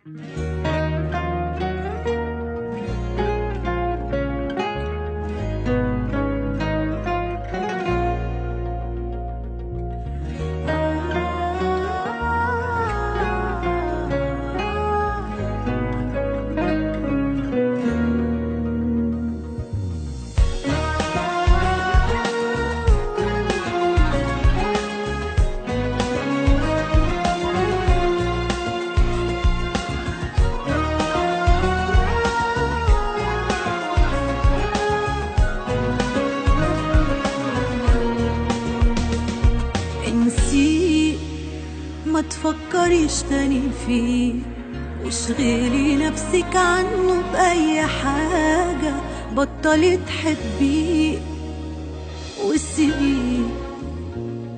انسيه ما تفكريش تاني فيه، واشغلي نفسك عنه بأي حاجة، بطلي تحبيه وسيبيه،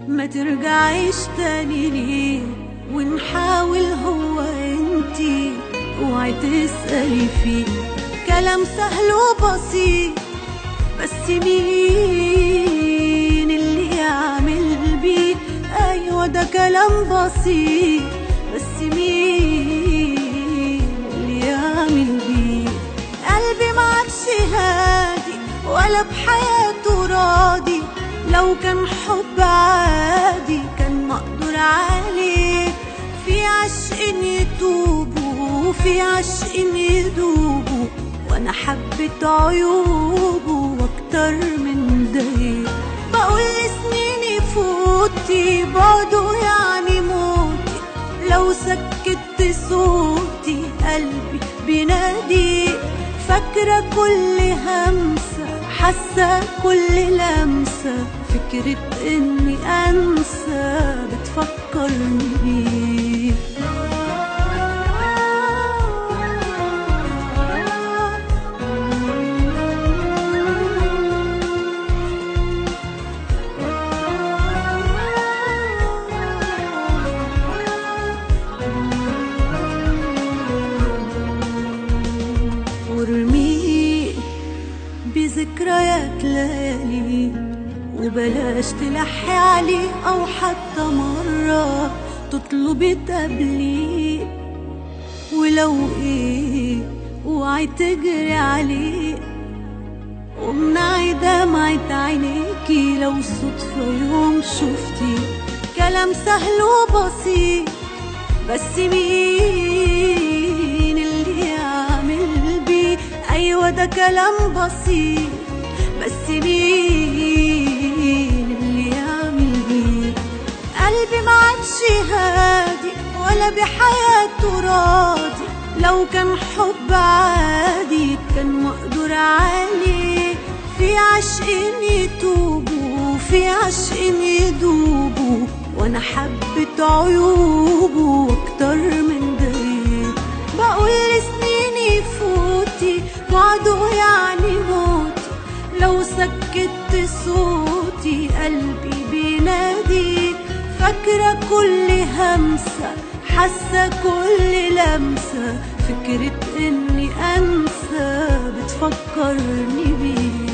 ما ترجعيش تاني ليه، ونحاول هو انتي، اوعي تسألي فيه. كلام سهل وبسيط، بس مين اللي يعمل بيه؟ ايوه ده كلام بسيط، بس مين اللي يعمل بيه؟ قلبي معكش هادي ولا بحياته راضي، لو كان حب عادي كان مقدور عليه. في عشق يتوبوا وفي عشق يدوبوا، وانا حبيت عيوبه واكتر من ده. بقول سنين يفوتي بعده يعني موتي، لو سكت صوتي قلبي بينادي. فاكرة كل همسة، حاسة كل لمسة، فكرة اني انسى بتفكرني بيه. وارميه بذكريات ليالي، وبلاش تلحي عليه او حتى مرة تطلبي تقابليه. ولو ايه اوعي تجري عليه، وامنعي دمعة عينيكي لو صدفة يوم شفتي. كلام سهل وبسيط، بس مين اللي يعمل بيه؟ ايوه ده كلام بسيط، بس مين اللي يعمل بيه؟ قلبي معكش هادي ولا بحياته راضي، لو كان حب عادي كان مقدور عليه. في عشق يتوبوا وفي عشق يدوبوا، وانا حبيت عيوبه اكتر من ده. بقول سنين يفوتي بعده يعني موتي، لو سكت صوتي قلبي بينادي. فاكرة كل همسة، حاسة كل لمسة، فكرة اني انسى بتفكرني بيه.